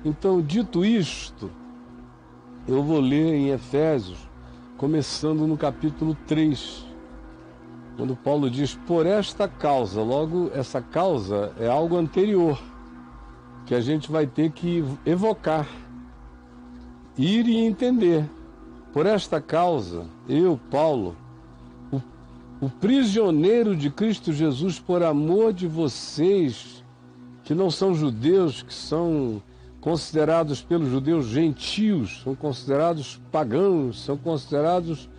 Então, dito isto, eu vou ler em Efésios, começando no capítulo 3, quando Paulo diz, por esta causa. Logo, essa causa é algo anterior, que a gente vai ter que evocar, ir e entender. Por esta causa, eu, Paulo, o prisioneiro de Cristo Jesus, por amor de vocês, que não são judeus, que são considerados pelos judeus gentios, são considerados pagãos, são considerados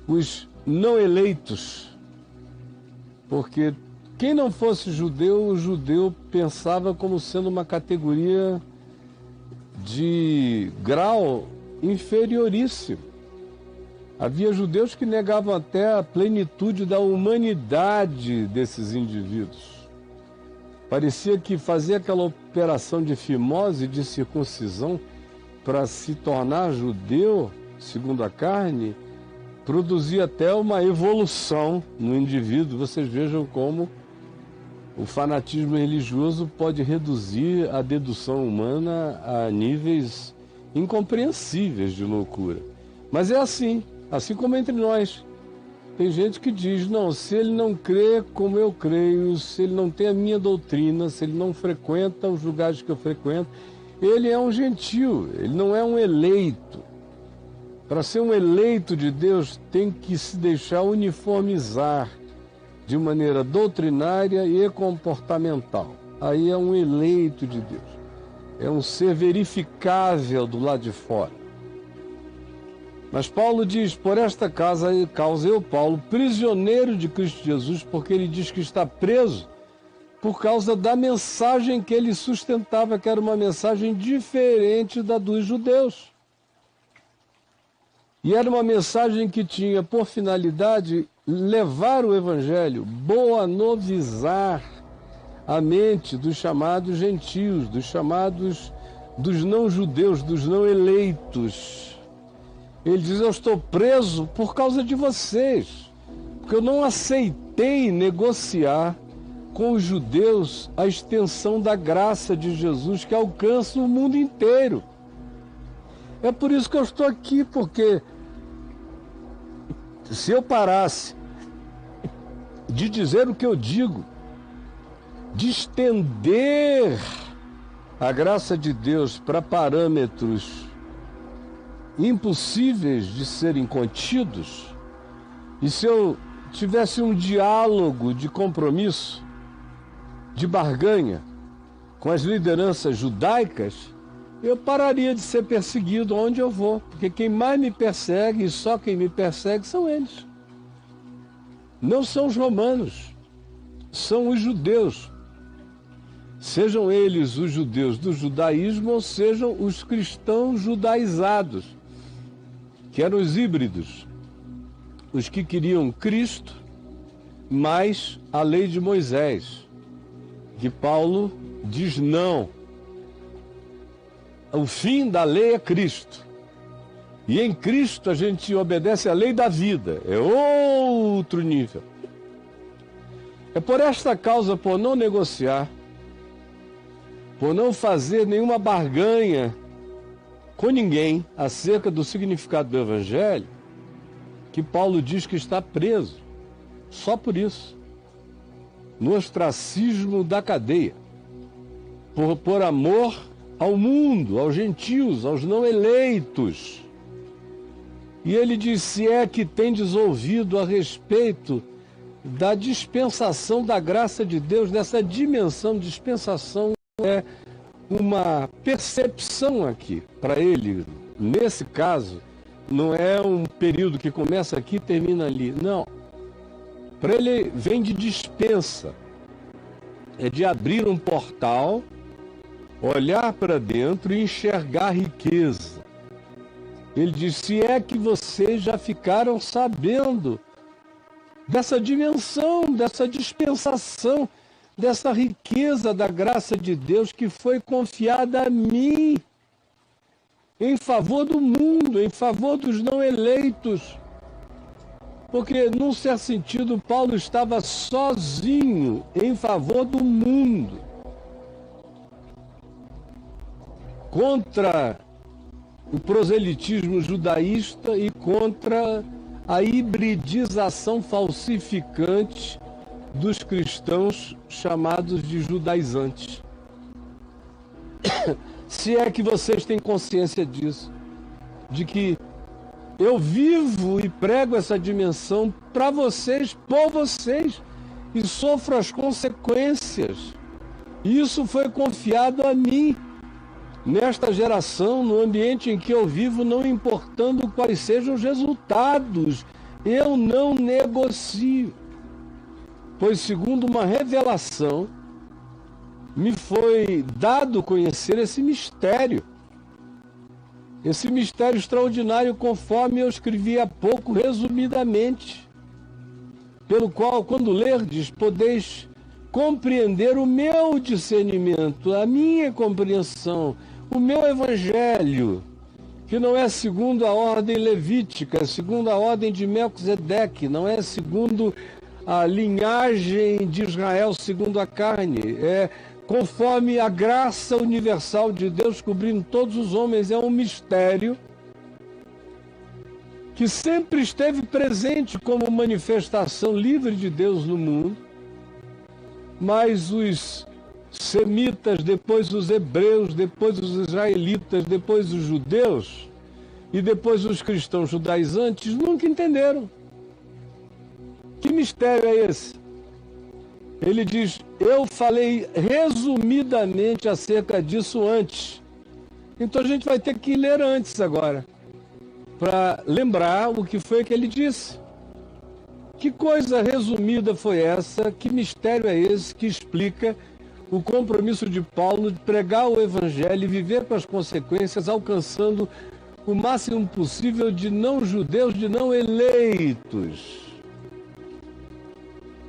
os não eleitos. Porque quem não fosse judeu, o judeu pensava como sendo uma categoria de grau inferioríssimo. Havia judeus que negavam até a plenitude da humanidade desses indivíduos. Parecia que fazer aquela operação de fimose, de circuncisão, para se tornar judeu, segundo a carne, produzia até uma evolução no indivíduo. Vocês vejam como o fanatismo religioso pode reduzir a dedução humana a níveis incompreensíveis de loucura. Mas é assim como entre nós. Tem gente que diz, não, se ele não crê como eu creio, se ele não tem a minha doutrina, se ele não frequenta os lugares que eu frequento, ele é um gentio, ele não é um eleito. Para ser um eleito de Deus, tem que se deixar uniformizar de maneira doutrinária e comportamental. Aí é um eleito de Deus. É um ser verificável do lado de fora. Mas Paulo diz, por esta causa eu, Paulo, prisioneiro de Cristo Jesus, porque ele diz que está preso por causa da mensagem que ele sustentava, que era uma mensagem diferente da dos judeus. E era uma mensagem que tinha por finalidade levar o evangelho, boanovizar a mente dos chamados gentios, dos chamados dos não judeus, dos não eleitos. Ele diz, eu estou preso por causa de vocês, porque eu não aceitei negociar com os judeus a extensão da graça de Jesus que alcança o mundo inteiro. É por isso que eu estou aqui, porque se eu parasse de dizer o que eu digo, de estender a graça de Deus para parâmetros impossíveis de serem contidos, e se eu tivesse um diálogo de compromisso, de barganha com as lideranças judaicas, eu pararia de ser perseguido onde eu vou, porque quem mais me persegue, e só quem me persegue, são eles. Não são os romanos, são os judeus. Sejam eles os judeus do judaísmo ou sejam os cristãos judaizados, que eram os híbridos, os que queriam Cristo, mais a lei de Moisés, que Paulo diz não. O fim da lei é Cristo. E em Cristo a gente obedece à lei da vida. É outro nível. É por esta causa, por não negociar, por não fazer nenhuma barganha com ninguém acerca do significado do Evangelho, que Paulo diz que está preso. Só por isso. No ostracismo da cadeia. Por amor ao mundo, aos gentios, aos não eleitos. E ele diz, se é que tendes ouvido a respeito da dispensação da graça de Deus, dessa dimensão de dispensação, é uma percepção aqui. Para ele, nesse caso, não é um período que começa aqui e termina ali. Não. Para ele vem de dispensa. É de abrir um portal, olhar para dentro e enxergar riqueza. Ele diz, se é que vocês já ficaram sabendo dessa dimensão, dessa dispensação, dessa riqueza da graça de Deus que foi confiada a mim, em favor do mundo, em favor dos não eleitos. Porque, num certo sentido, Paulo estava sozinho em favor do mundo. contra o proselitismo judaísta e contra a hibridização falsificante dos cristãos chamados de judaizantes. Se é que vocês têm consciência disso, de que eu vivo e prego essa dimensão para vocês, por vocês, e sofro as consequências. Isso foi confiado a mim, nesta geração, no ambiente em que eu vivo, não importando quais sejam os resultados, eu não negocio. Pois, segundo uma revelação, me foi dado conhecer esse mistério extraordinário, conforme eu escrevi há pouco, resumidamente, pelo qual, quando lerdes, podeis compreender o meu discernimento, a minha compreensão, o meu evangelho, que não é segundo a ordem levítica, é segundo a ordem de Melquisedeque, não é segundo a linhagem de Israel segundo a carne, é conforme a graça universal de Deus cobrindo todos os homens. É um mistério que sempre esteve presente como manifestação livre de Deus no mundo, mas os semitas, depois os hebreus, depois os israelitas, depois os judeus e depois os cristãos judaizantes nunca entenderam. Que mistério é esse? Ele diz, eu falei resumidamente acerca disso antes. Então a gente vai ter que ler antes agora, para lembrar o que foi que ele disse. Que coisa resumida foi essa? Que mistério é esse que explica o compromisso de Paulo de pregar o evangelho e viver com as consequências, alcançando o máximo possível de não-judeus, de não-eleitos.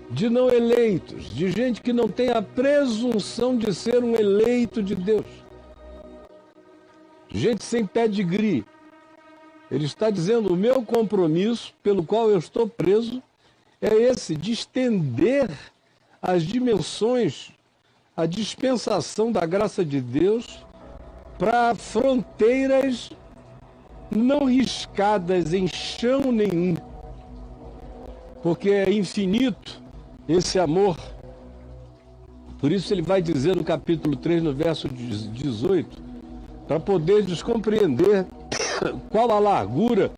De gente que não tem a presunção de ser um eleito de Deus. Gente sem pedigree. Ele está dizendo, o meu compromisso, pelo qual eu estou preso, é esse, de estender as dimensões, a dispensação da graça de Deus para fronteiras não riscadas em chão nenhum, porque é infinito esse amor. Por isso ele vai dizer no capítulo 3, no verso 18, para poderes compreender qual a largura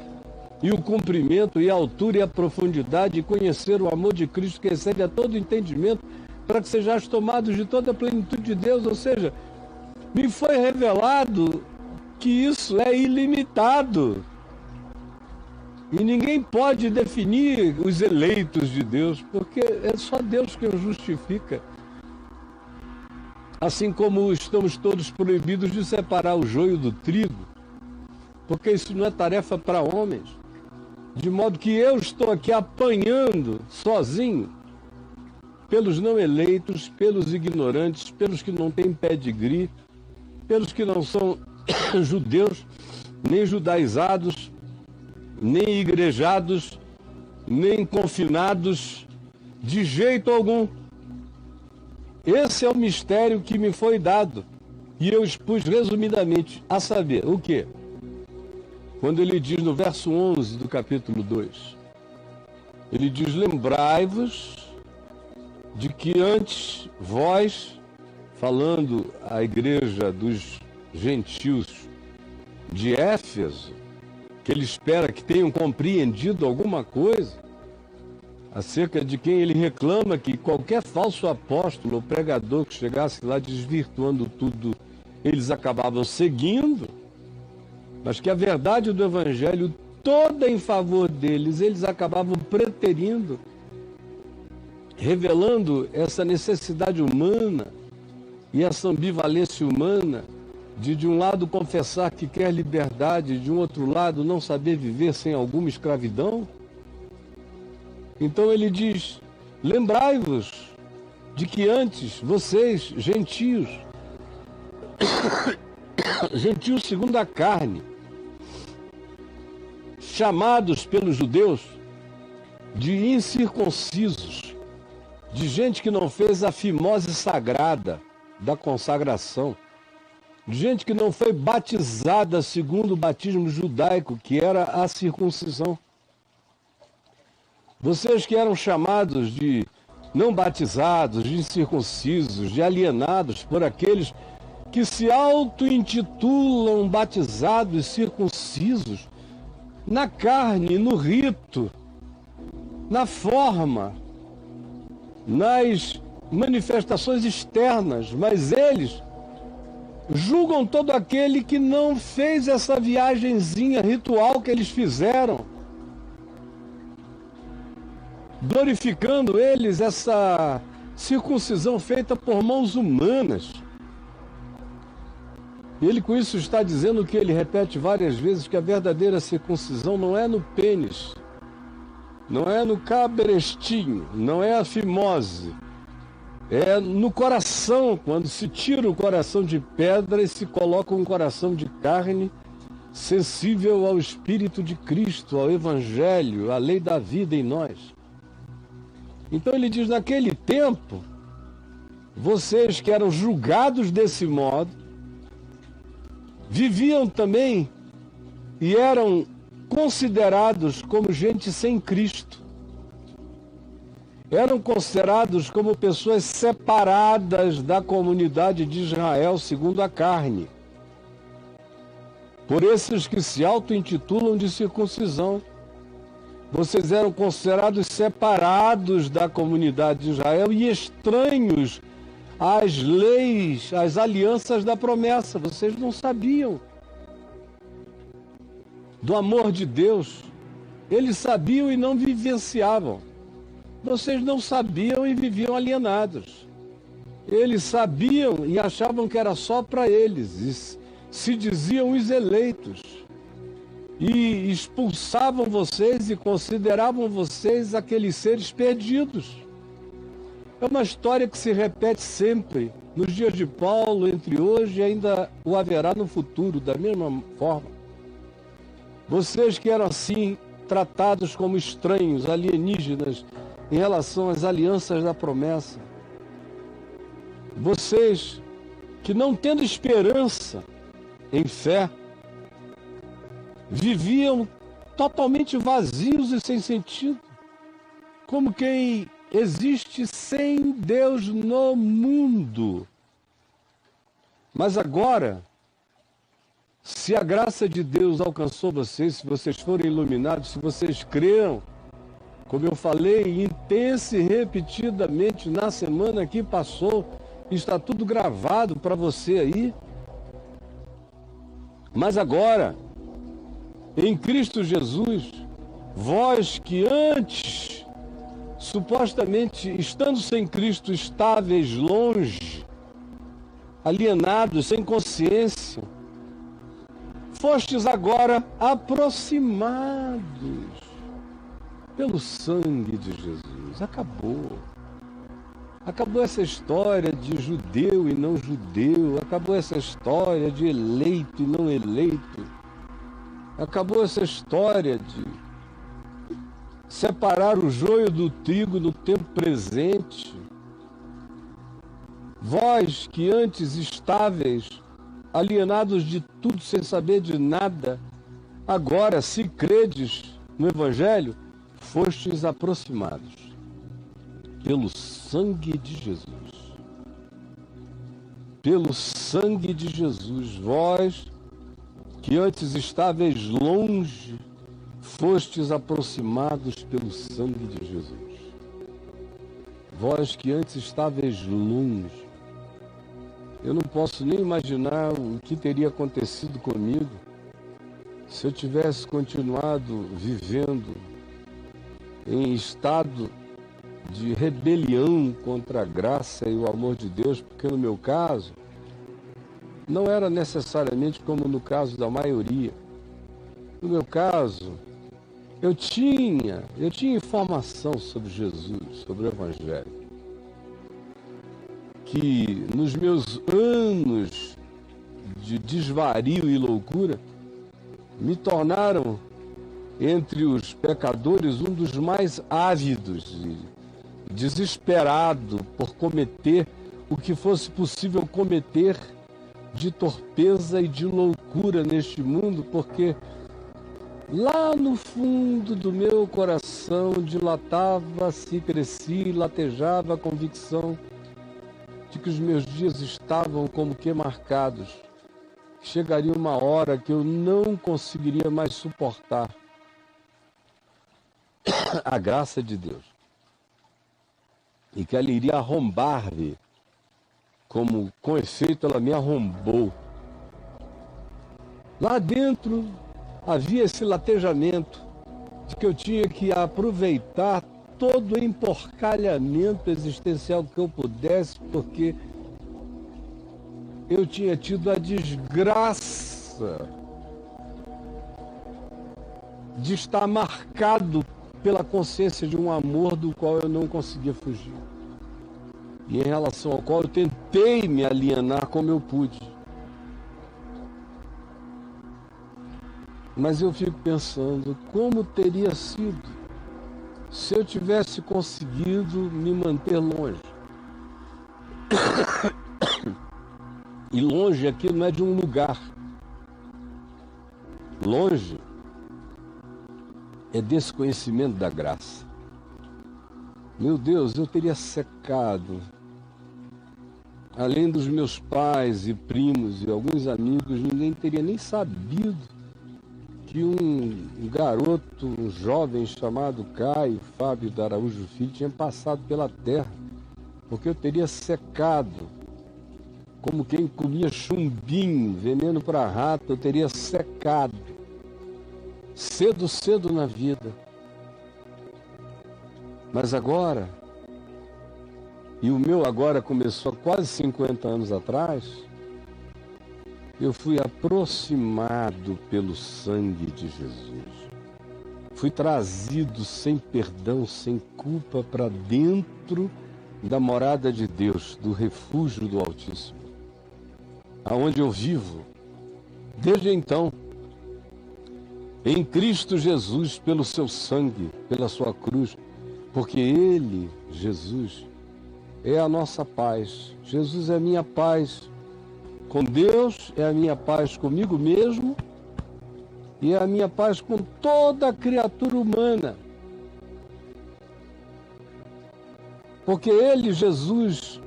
e o comprimento e a altura e a profundidade, e conhecer o amor de Cristo que excede a todo entendimento, para que sejais tomados de toda a plenitude de Deus. Ou seja, me foi revelado que isso é ilimitado. E ninguém pode definir os eleitos de Deus, porque é só Deus quem os justifica. Assim como estamos todos proibidos de separar o joio do trigo, porque isso não é tarefa para homens. De modo que eu estou aqui apanhando sozinho pelos não eleitos, pelos ignorantes, pelos que não têm pedigree, pelos que não são judeus, nem judaizados, nem igrejados, nem confinados, de jeito algum. Esse é o mistério que me foi dado, e eu expus resumidamente, a saber, o quê? Quando ele diz no verso 11 do capítulo 2, ele diz, lembrai-vos de que antes vós, falando à igreja dos gentios de Éfeso, que ele espera que tenham compreendido alguma coisa, acerca de quem ele reclama que qualquer falso apóstolo ou pregador que chegasse lá desvirtuando tudo, eles acabavam seguindo, mas que a verdade do evangelho toda em favor deles, eles acabavam preterindo, revelando essa necessidade humana e essa ambivalência humana de um lado confessar que quer liberdade, de um outro lado não saber viver sem alguma escravidão. Então ele diz, lembrai-vos de que antes vocês, gentios, gentios segundo a carne, chamados pelos judeus de incircuncisos, de gente que não fez a fimose sagrada da consagração, gente que não foi batizada segundo o batismo judaico, que era a circuncisão. Vocês que eram chamados de não batizados, de incircuncisos, de alienados por aqueles que se auto-intitulam batizados e circuncisos, na carne, no rito, na forma, nas manifestações externas, mas eles julgam todo aquele que não fez essa viagenzinha ritual que eles fizeram, glorificando eles essa circuncisão feita por mãos humanas. Ele com isso está dizendo que ele repete várias vezes que a verdadeira circuncisão não é no pênis, não é no cabrestinho, não é a fimose, é no coração, quando se tira o coração de pedra e se coloca um coração de carne sensível ao Espírito de Cristo, ao Evangelho, à lei da vida em nós. Então ele diz, naquele tempo, vocês que eram julgados desse modo, viviam também e eram considerados como gente sem Cristo. Eram considerados como pessoas separadas da comunidade de Israel segundo a carne. Por esses que se auto-intitulam de circuncisão, vocês eram considerados separados da comunidade de Israel e estranhos às leis, às alianças da promessa. Vocês não sabiam do amor de Deus. Eles sabiam e não vivenciavam. Vocês não sabiam e viviam alienados. Eles sabiam e achavam que era só para eles. E se diziam os eleitos. E expulsavam vocês e consideravam vocês aqueles seres perdidos. É uma história que se repete sempre nos dias de Paulo, entre hoje e ainda o haverá no futuro, da mesma forma. Vocês que eram assim tratados como estranhos, alienígenas, em relação às alianças da promessa. Vocês que não tendo esperança em fé, viviam totalmente vazios e sem sentido, como quem existe sem Deus no mundo. Mas agora, se a graça de Deus alcançou vocês, se vocês forem iluminados, se vocês creram, como eu falei intensa e repetidamente na semana que passou, está tudo gravado para você aí. Mas agora, em Cristo Jesus, vós que antes, supostamente estando sem Cristo, estáveis longe, alienados, sem consciência, fostes agora aproximados pelo sangue de Jesus. Acabou essa história de judeu e não judeu, acabou essa história de eleito e não eleito, acabou essa história de separar o joio do trigo no tempo presente. Vós que antes estáveis, alienados de tudo, sem saber de nada, agora, se credes no Evangelho, fostes aproximados pelo sangue de Jesus. Pelo sangue de Jesus, vós que antes estáveis longe, fostes aproximados pelo sangue de Jesus. Vós que antes estáveis longe. Eu não posso nem imaginar o que teria acontecido comigo se eu tivesse continuado vivendo em estado de rebelião contra a graça e o amor de Deus, porque no meu caso, não era necessariamente como no caso da maioria. No meu caso, eu tinha informação sobre Jesus, sobre o Evangelho, que nos meus anos de desvario e loucura me tornaram, entre os pecadores, um dos mais ávidos e desesperado por cometer o que fosse possível cometer de torpeza e de loucura neste mundo, porque lá no fundo do meu coração dilatava-se, crescia e latejava a convicção de que os meus dias estavam como que marcados. Chegaria uma hora que eu não conseguiria mais suportar a graça de Deus. E que ela iria arrombar-me, como com efeito ela me arrombou. Lá dentro havia esse latejamento de que eu tinha que aproveitar todo o emporcalhamento existencial que eu pudesse, porque eu tinha tido a desgraça de estar marcado pela consciência de um amor do qual eu não conseguia fugir. E em relação ao qual eu tentei me alienar como eu pude. Mas eu fico pensando, como teria sido se eu tivesse conseguido me manter longe? E longe aqui não é de um lugar. Longe é desse conhecimento da graça. Meu Deus, eu teria secado. Além dos meus pais e primos e alguns amigos, ninguém teria nem sabido que um garoto, um jovem chamado Caio Fábio de Araújo Filho tinha passado pela terra, porque eu teria secado, como quem comia chumbinho, veneno para rato, eu teria secado, cedo na vida. Mas agora, e o meu agora começou há quase 50 anos atrás, eu fui aproximado pelo sangue de Jesus. Fui trazido sem perdão, sem culpa, para dentro da morada de Deus, do refúgio do Altíssimo, aonde eu vivo desde então, em Cristo Jesus, pelo seu sangue, pela sua cruz, porque Ele, Jesus, é a nossa paz. Jesus é a minha paz com Deus, é a minha paz comigo mesmo e é a minha paz com toda a criatura humana. Porque Ele, Jesus,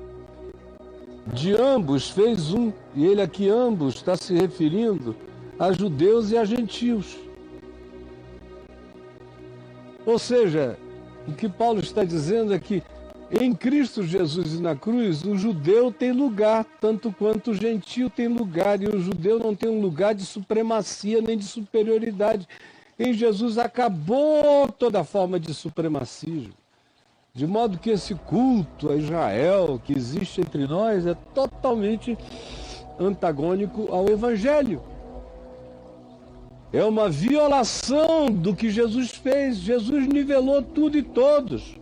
de ambos fez um, e Ele aqui ambos está se referindo a judeus e a gentios. Ou seja, o que Paulo está dizendo é que em Cristo Jesus e na cruz, o judeu tem lugar, tanto quanto o gentio tem lugar, e o judeu não tem um lugar de supremacia nem de superioridade. Em Jesus acabou toda forma de supremacismo, de modo que esse culto a Israel que existe entre nós é totalmente antagônico ao Evangelho. É uma violação do que Jesus fez. Jesus nivelou tudo e todos.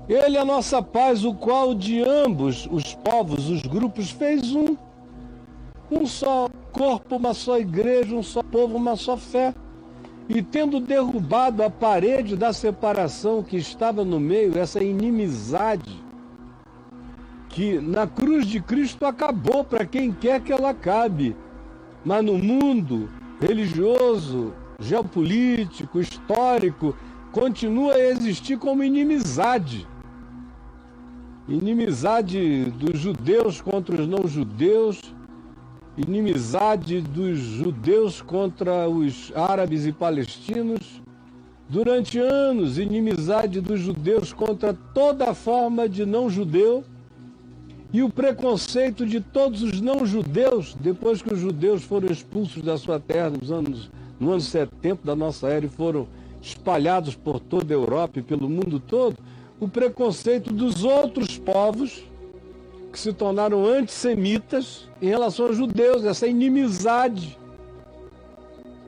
Ele é a nossa paz, o qual de ambos os povos, os grupos, fez um. Um só corpo, uma só igreja, um só povo, uma só fé. E tendo derrubado a parede da separação que estava no meio, essa inimizade, que na cruz de Cristo acabou para quem quer que ela acabe. Mas no mundo religioso, geopolítico, histórico, continua a existir como inimizade. Inimizade dos judeus contra os não-judeus, inimizade dos judeus contra os árabes e palestinos. Durante anos, inimizade dos judeus contra toda forma de não-judeu. E o preconceito de todos os não-judeus, depois que os judeus foram expulsos da sua terra no ano 70 da nossa era e foram espalhados por toda a Europa e pelo mundo todo, o preconceito dos outros povos que se tornaram antissemitas em relação aos judeus, essa inimizade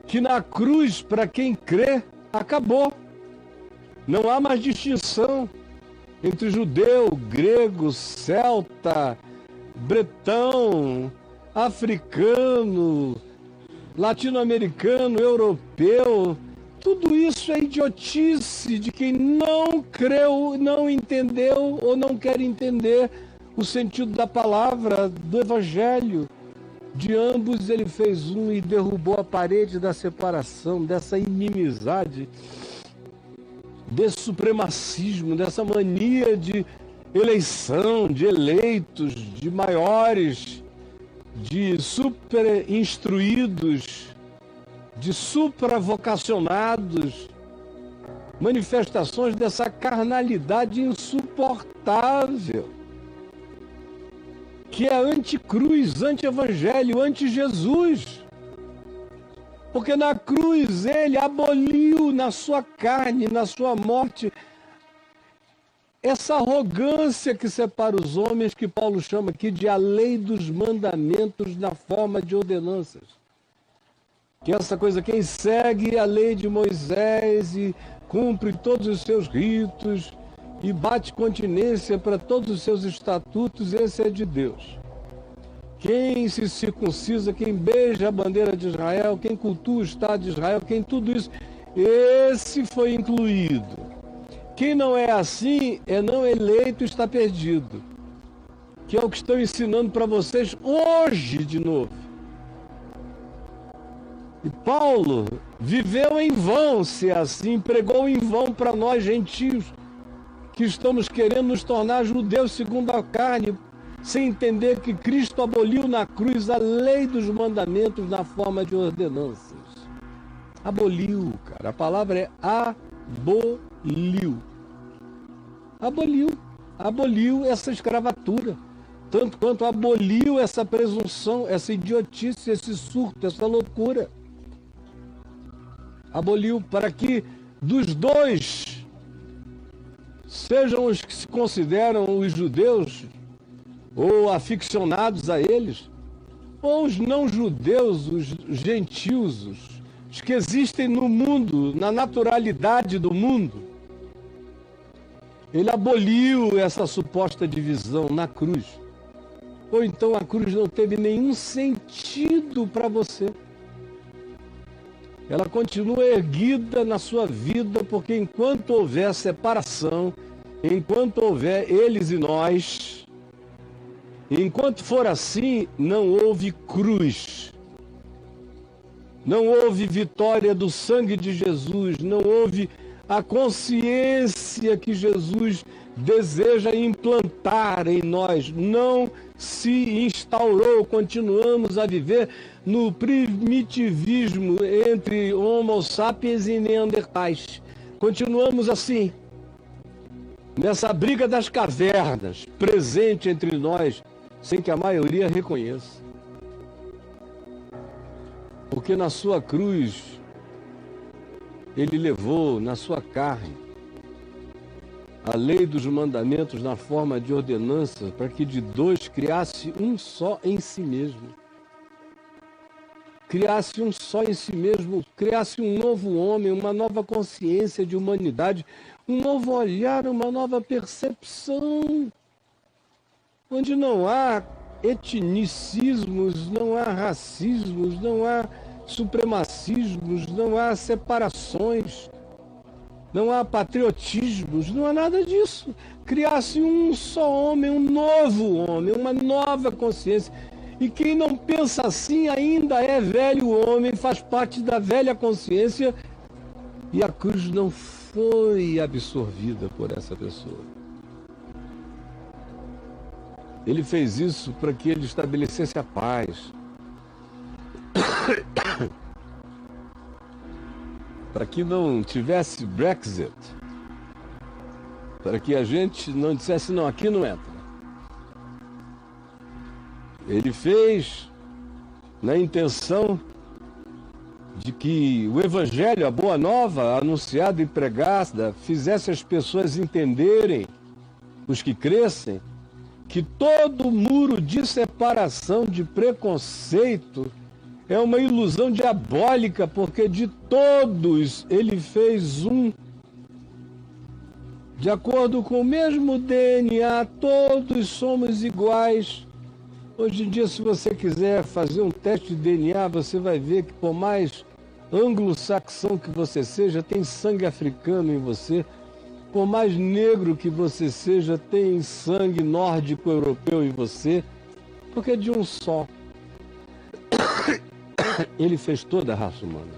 que na cruz, para quem crê, acabou. Não há mais distinção entre judeu, grego, celta, bretão, africano, latino-americano, europeu. Tudo isso é idiotice de quem não creu, não entendeu ou não quer entender o sentido da palavra, do evangelho. De ambos ele fez um e derrubou a parede da separação, dessa inimizade, desse supremacismo, dessa mania de eleição, de eleitos, de maiores, de super instruídos, de supravocacionados, manifestações dessa carnalidade insuportável, que é anticruz, anti-evangelho, anti-Jesus. Porque na cruz ele aboliu na sua carne, na sua morte, essa arrogância que separa os homens, que Paulo chama aqui de a lei dos mandamentos na forma de ordenanças. Que é essa coisa, quem segue a lei de Moisés e cumpre todos os seus ritos e bate continência para todos os seus estatutos, esse é de Deus. Quem se circuncisa, quem beija a bandeira de Israel, quem cultua o Estado de Israel, quem tudo isso, esse foi incluído. Quem não é assim, é não eleito e está perdido. Que é o que estou ensinando para vocês hoje de novo. E Paulo viveu em vão, se é assim, pregou em vão para nós gentios, que estamos querendo nos tornar judeus segundo a carne, sem entender que Cristo aboliu na cruz a lei dos mandamentos na forma de ordenanças. Aboliu, cara. A palavra é aboliu. Aboliu essa escravatura. Tanto quanto aboliu essa presunção, essa idiotice, esse surto, essa loucura. Aboliu para que dos dois sejam os que se consideram os judeus ou aficionados a eles, ou os não-judeus, os gentios, os que existem no mundo, na naturalidade do mundo. Ele aboliu essa suposta divisão na cruz. Ou então a cruz não teve nenhum sentido para você. Ela continua erguida na sua vida, porque enquanto houver separação, enquanto houver eles e nós, enquanto for assim, não houve cruz. Não houve vitória do sangue de Jesus, não houve a consciência que Jesus deseja implantar em nós. Não se instaurou, continuamos a viver no primitivismo entre Homo sapiens e Neandertais. Continuamos assim, nessa briga das cavernas, presente entre nós, sem que a maioria reconheça. Porque na sua cruz, ele levou na sua carne a lei dos mandamentos na forma de ordenanças, para que de dois criasse um só em si mesmo. Criasse um só em si mesmo, criasse um novo homem, uma nova consciência de humanidade, um novo olhar, uma nova percepção, onde não há etnicismos, não há racismos, não há supremacismos, não há separações, não há patriotismos, não há nada disso. Criasse um só homem, um novo homem, uma nova consciência. E quem não pensa assim ainda é velho homem, faz parte da velha consciência, e a cruz não foi absorvida por essa pessoa. Ele fez isso para que ele estabelecesse a paz. Para que não tivesse Brexit. Para que a gente não dissesse, não, aqui não entra. Ele fez na intenção de que o Evangelho, a Boa Nova, anunciada e pregada, fizesse as pessoas entenderem, os que crescem, que todo muro de separação, de preconceito, é uma ilusão diabólica, porque de todos ele fez um. De acordo com o mesmo DNA, todos somos iguais. Hoje em dia, se você quiser fazer um teste de DNA, você vai ver que por mais anglo-saxão que você seja, tem sangue africano em você. por mais negro que você seja, tem sangue nórdico europeu em você, porque é de um só. Ele fez toda a raça humana.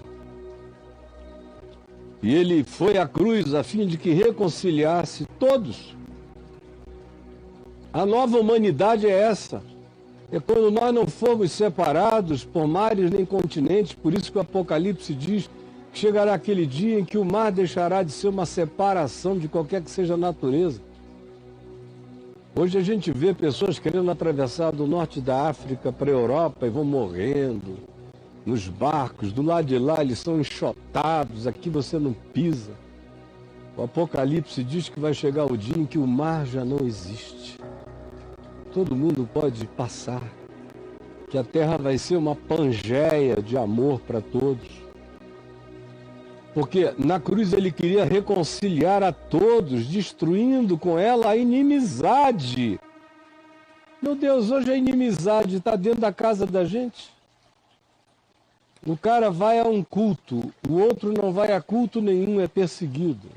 E ele foi à cruz a fim de que reconciliasse todos. A nova humanidade é essa. É quando nós não formos separados por mares nem continentes, por isso que o Apocalipse diz que chegará aquele dia em que o mar deixará de ser uma separação de qualquer que seja a natureza. Hoje a gente vê pessoas querendo atravessar do norte da África para a Europa e vão morrendo nos barcos, do lado de lá eles são enxotados, aqui você não pisa. O Apocalipse diz que vai chegar o dia em que o mar já não existe. Todo mundo pode passar, que a terra vai ser uma pangeia de amor para todos. Porque na cruz ele queria reconciliar a todos, destruindo com ela a inimizade. Meu Deus, hoje a inimizade está dentro da casa da gente. O cara vai a um culto, o outro não vai a culto nenhum, é perseguido.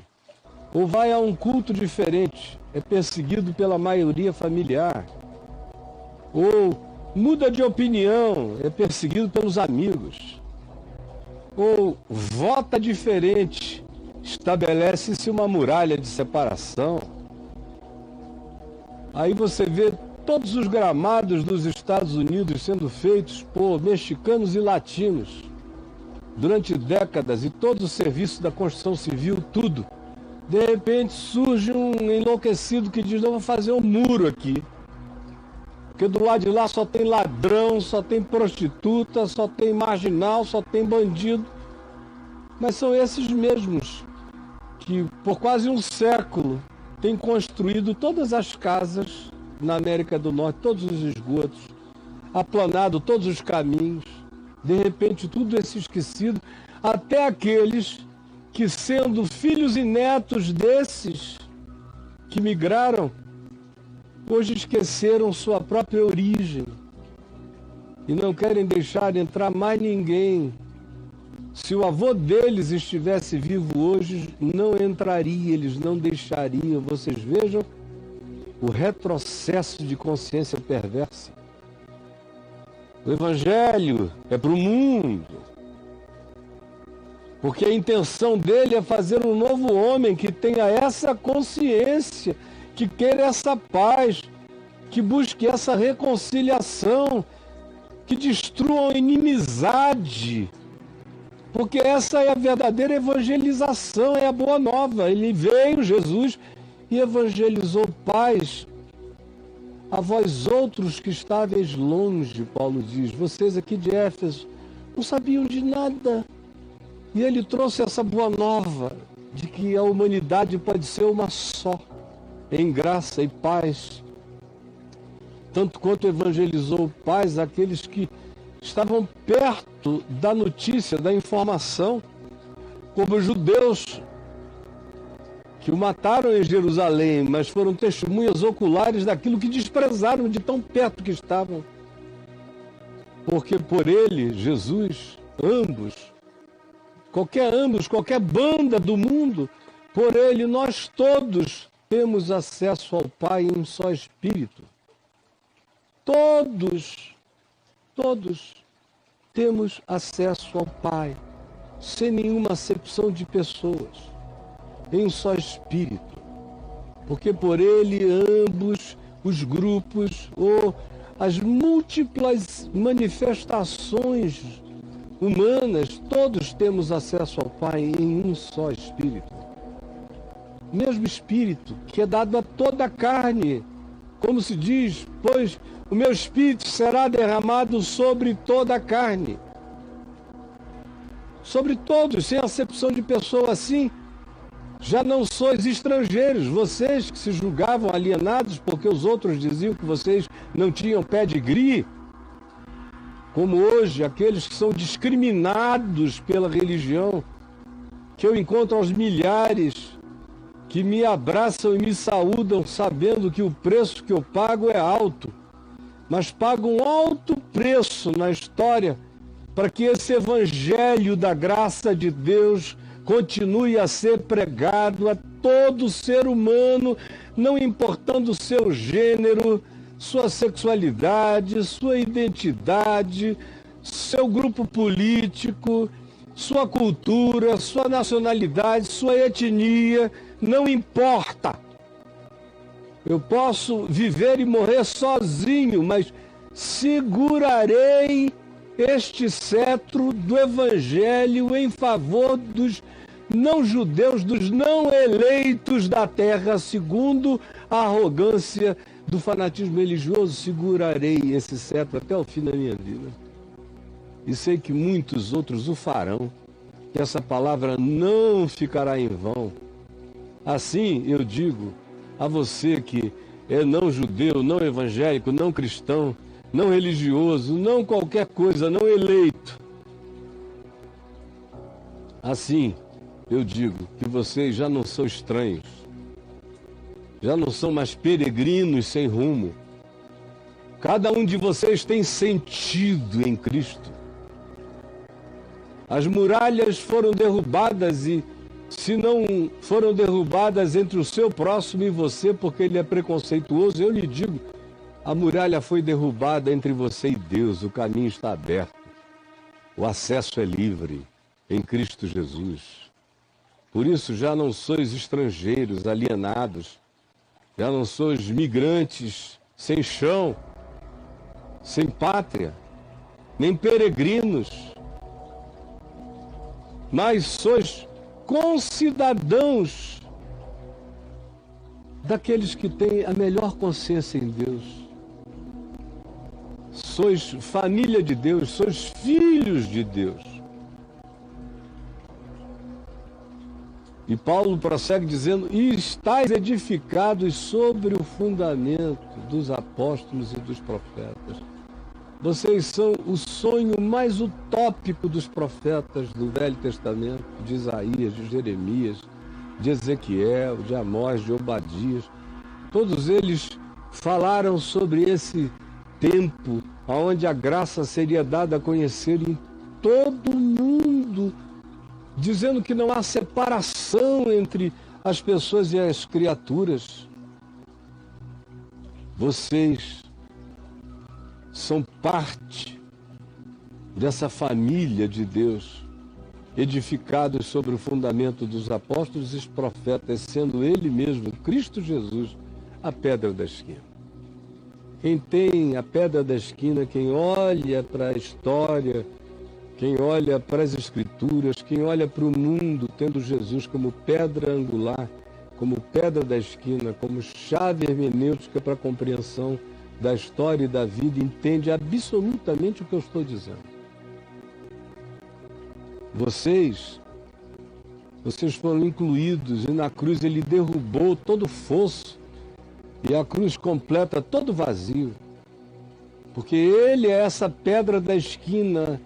Ou vai a um culto diferente, é perseguido pela maioria familiar. Ou muda de opinião, é perseguido pelos amigos. Ou vota diferente, estabelece-se uma muralha de separação. Aí você vê todos os gramados dos Estados Unidos sendo feitos por mexicanos e latinos durante décadas, e todo o serviço da construção civil, tudo. De repente surge um enlouquecido que diz: não, vou fazer um muro aqui. Porque do lado de lá só tem ladrão, só tem prostituta, só tem marginal, só tem bandido. Mas são esses mesmos que por quase um século têm construído todas as casas na América do Norte, todos os esgotos, aplanado todos os caminhos. De repente tudo é esquecido, até aqueles que, sendo filhos e netos desses que migraram, hoje esqueceram sua própria origem e não querem deixar entrar mais ninguém. Se o avô deles estivesse vivo hoje, não entraria, eles não deixariam. Vocês vejam o retrocesso de consciência perversa. O Evangelho é para o mundo, porque a intenção dele é fazer um novo homem que tenha essa consciência, que queira essa paz, que busque essa reconciliação, que destrua a inimizade, porque essa é a verdadeira evangelização, é a boa nova. Ele veio, Jesus, e evangelizou paz a vós outros que estáveis longe, Paulo diz. Vocês aqui de Éfeso não sabiam de nada. E ele trouxe essa boa nova de que a humanidade pode ser uma só, em graça e paz. Tanto quanto evangelizou paz àqueles que estavam perto da notícia, da informação, como os judeus que o mataram em Jerusalém, mas foram testemunhas oculares daquilo que desprezaram de tão perto que estavam. Porque por ele, Jesus, qualquer banda do mundo, por ele nós todos temos acesso ao Pai em um só Espírito. Todos temos acesso ao Pai, sem nenhuma acepção de pessoas, em um só Espírito. Porque por ele ambos os grupos, ou as múltiplas manifestações humanas, todos temos acesso ao Pai em um só Espírito. Mesmo Espírito que é dado a toda a carne, como se diz, pois o meu Espírito será derramado sobre toda a carne. Sobre todos, sem acepção de pessoa. Assim, já não sois estrangeiros, vocês que se julgavam alienados porque os outros diziam que vocês não tinham pedigree, como hoje aqueles que são discriminados pela religião, que eu encontro aos milhares, que me abraçam e me saúdam sabendo que o preço que eu pago é alto, mas pago um alto preço na história para que esse evangelho da graça de Deus continue a ser pregado a todo ser humano, não importando o seu gênero, sua sexualidade, sua identidade, seu grupo político, sua cultura, sua nacionalidade, sua etnia, não importa. Eu posso viver e morrer sozinho, mas segurarei este cetro do Evangelho em favor dos não-judeus, dos não eleitos da terra, segundo a arrogância do fanatismo religioso. Segurarei esse cetro até o fim da minha vida. E sei que muitos outros o farão, que essa palavra não ficará em vão. Assim eu digo a você que é não judeu, não evangélico, não cristão, não religioso, não qualquer coisa, não eleito. Assim eu digo que vocês já não são estranhos, já não são mais peregrinos sem rumo. Cada um de vocês tem sentido em Cristo. As muralhas foram derrubadas e, se não foram derrubadas entre o seu próximo e você, porque ele é preconceituoso, eu lhe digo, a muralha foi derrubada entre você e Deus, o caminho está aberto, o acesso é livre em Cristo Jesus. Por isso já não sois estrangeiros, alienados, já não sois migrantes sem chão, sem pátria, nem peregrinos, mas sois concidadãos daqueles que têm a melhor consciência em Deus. Sois família de Deus, sois filhos de Deus. E Paulo prossegue dizendo, e estáis edificados sobre o fundamento dos apóstolos e dos profetas. Vocês são o sonho mais utópico dos profetas do Velho Testamento, de Isaías, de Jeremias, de Ezequiel, de Amós, de Obadias. Todos eles falaram sobre esse tempo onde a graça seria dada a conhecer em todo o mundo, dizendo que não há separação entre as pessoas e as criaturas. Vocês são parte dessa família de Deus, edificados sobre o fundamento dos apóstolos e dos profetas, sendo Ele mesmo, Cristo Jesus, a pedra da esquina. Quem tem a pedra da esquina, quem olha para a história, quem olha para as Escrituras, quem olha para o mundo, tendo Jesus como pedra angular, como pedra da esquina, como chave hermenêutica para a compreensão da história e da vida, entende absolutamente o que eu estou dizendo. Vocês foram incluídos e na cruz ele derrubou todo o fosso e a cruz completa todo o vazio, porque ele é essa pedra da esquina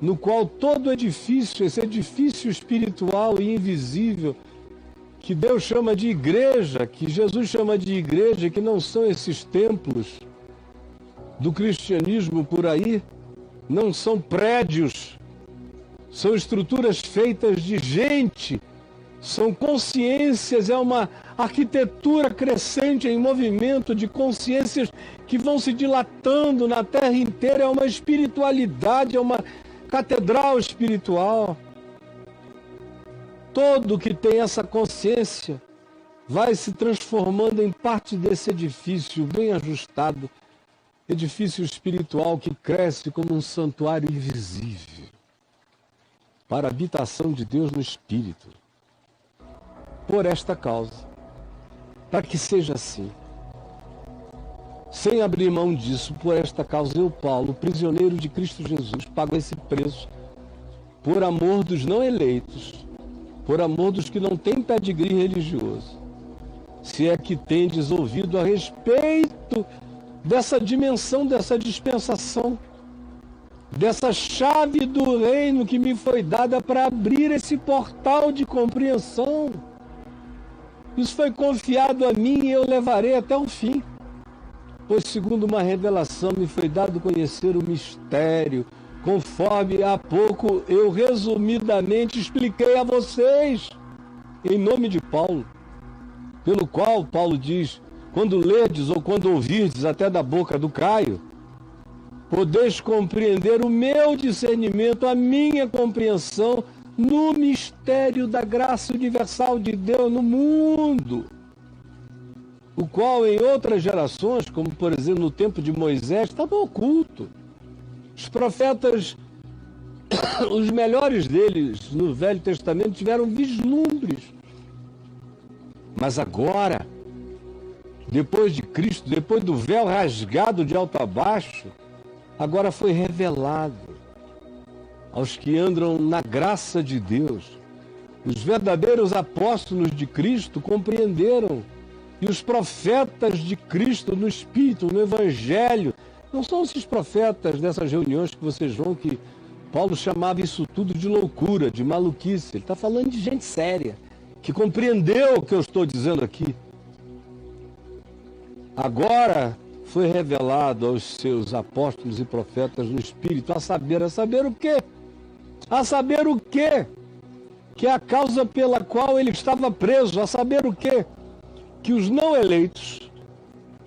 no qual todo edifício, esse edifício espiritual e invisível, que Deus chama de igreja, que Jesus chama de igreja, que não são esses templos do cristianismo por aí, não são prédios, são estruturas feitas de gente, são consciências, é uma arquitetura crescente em movimento de consciências que vão se dilatando na terra inteira, é uma espiritualidade, é uma catedral espiritual. Todo que tem essa consciência vai se transformando em parte desse edifício bem ajustado, edifício espiritual que cresce como um santuário invisível para a habitação de Deus no Espírito. Por esta causa, para que seja assim, sem abrir mão disso, por esta causa eu, Paulo, prisioneiro de Cristo Jesus, pago esse preço por amor dos não eleitos, por amor dos que não têm pedigree religioso, se é que tendes ouvido a respeito dessa dimensão, dessa dispensação, dessa chave do reino que me foi dada para abrir esse portal de compreensão. Isso foi confiado a mim e eu levarei até o fim, pois segundo uma revelação me foi dado conhecer o mistério conforme há pouco eu resumidamente expliquei a vocês, em nome de Paulo, pelo qual Paulo diz: quando lerdes ou quando ouvirdes até da boca do Caio, podeis compreender o meu discernimento, a minha compreensão no mistério da graça universal de Deus no mundo, o qual em outras gerações, como por exemplo no tempo de Moisés, estava oculto. Os profetas, os melhores deles no Velho Testamento, tiveram vislumbres. Mas agora, depois de Cristo, depois do véu rasgado de alto a baixo, agora foi revelado aos que andam na graça de Deus. Os verdadeiros apóstolos de Cristo compreenderam, e os profetas de Cristo no Espírito, no Evangelho, não são esses profetas dessas reuniões que vocês vão, que Paulo chamava isso tudo de loucura, de maluquice. Ele está falando de gente séria, que compreendeu o que eu estou dizendo aqui. Agora foi revelado aos seus apóstolos e profetas no Espírito, a saber o quê? A saber o quê? Que é a causa pela qual ele estava preso, a saber o quê? Que os não eleitos,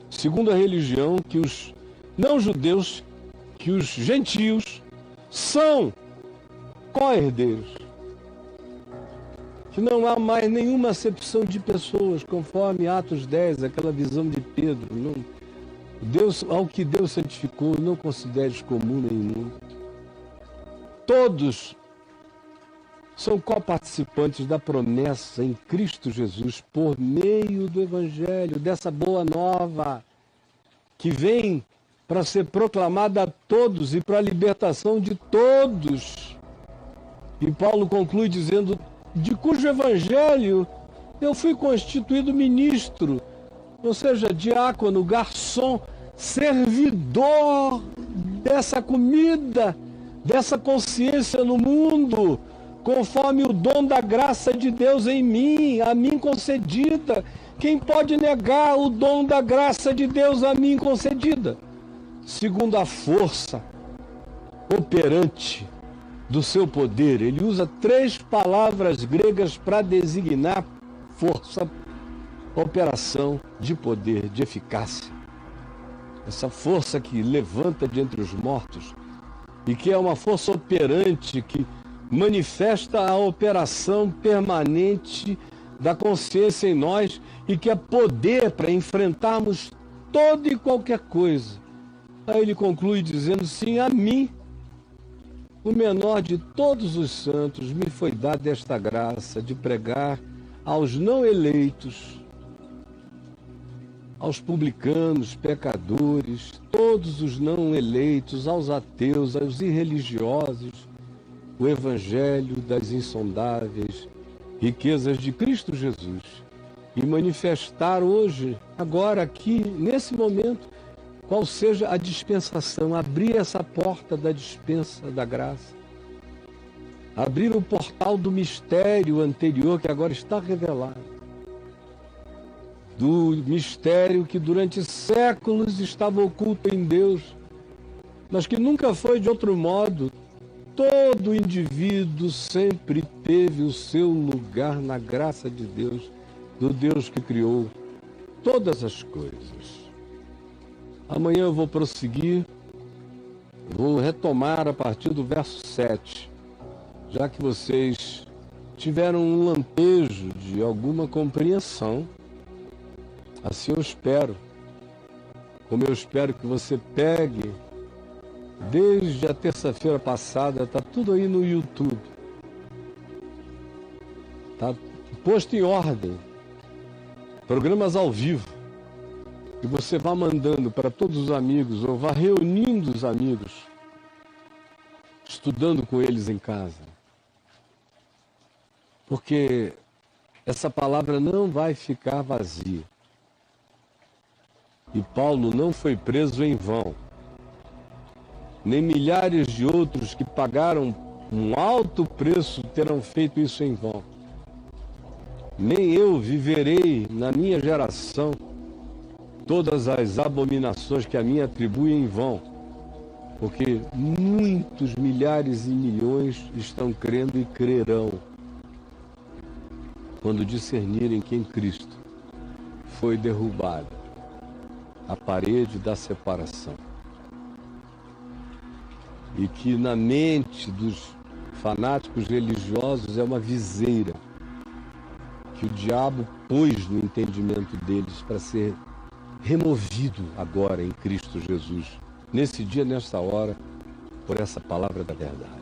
segundo a religião, que os não-judeus, que os gentios são co-herdeiros. Que não há mais nenhuma acepção de pessoas, conforme Atos 10, aquela visão de Pedro. Não, Deus, ao que Deus santificou, não consideres comum nenhum. Todos são coparticipantes da promessa em Cristo Jesus, por meio do Evangelho, dessa boa nova, que vem para ser proclamada a todos e para a libertação de todos. E Paulo conclui dizendo: de cujo Evangelho eu fui constituído ministro, ou seja, diácono, garçom, servidor dessa comida, dessa consciência no mundo, conforme o dom da graça de Deus em mim, a mim concedida. Quem pode negar o dom da graça de Deus a mim concedida? Segundo a força operante do seu poder. Ele usa 3 palavras gregas para designar força, operação de poder, de eficácia. Essa força que levanta de entre os mortos e que é uma força operante que manifesta a operação permanente da consciência em nós e que é poder para enfrentarmos toda e qualquer coisa. Aí ele conclui dizendo: sim, a mim, o menor de todos os santos, me foi dada esta graça de pregar aos não eleitos, aos publicanos, pecadores, todos os não eleitos, aos ateus, aos irreligiosos, o Evangelho das insondáveis riquezas de Cristo Jesus, e manifestar hoje, agora aqui, nesse momento, qual seja a dispensação, abrir essa porta da dispensa da graça, abrir o portal do mistério anterior que agora está revelado, do mistério que durante séculos estava oculto em Deus, mas que nunca foi de outro modo. Todo indivíduo sempre teve o seu lugar na graça de Deus, do Deus que criou todas as coisas. Amanhã eu vou prosseguir, vou retomar a partir do verso 7, já que vocês tiveram um lampejo de alguma compreensão. Assim eu espero, como eu espero que você pegue. Desde a terça-feira passada, está tudo aí no YouTube. Está posto em ordem. Programas ao vivo. E você vá mandando para todos os amigos, ou vá reunindo os amigos, estudando com eles em casa. Porque essa palavra não vai ficar vazia. E Paulo não foi preso em vão. Nem milhares de outros que pagaram um alto preço terão feito isso em vão. Nem eu viverei na minha geração todas as abominações que a mim atribuem em vão. Porque muitos, milhares e milhões estão crendo e crerão quando discernirem que em Cristo foi derrubada a parede da separação. E que na mente dos fanáticos religiosos é uma viseira que o diabo pôs no entendimento deles para ser removido agora em Cristo Jesus, nesse dia, nesta hora, por essa palavra da verdade.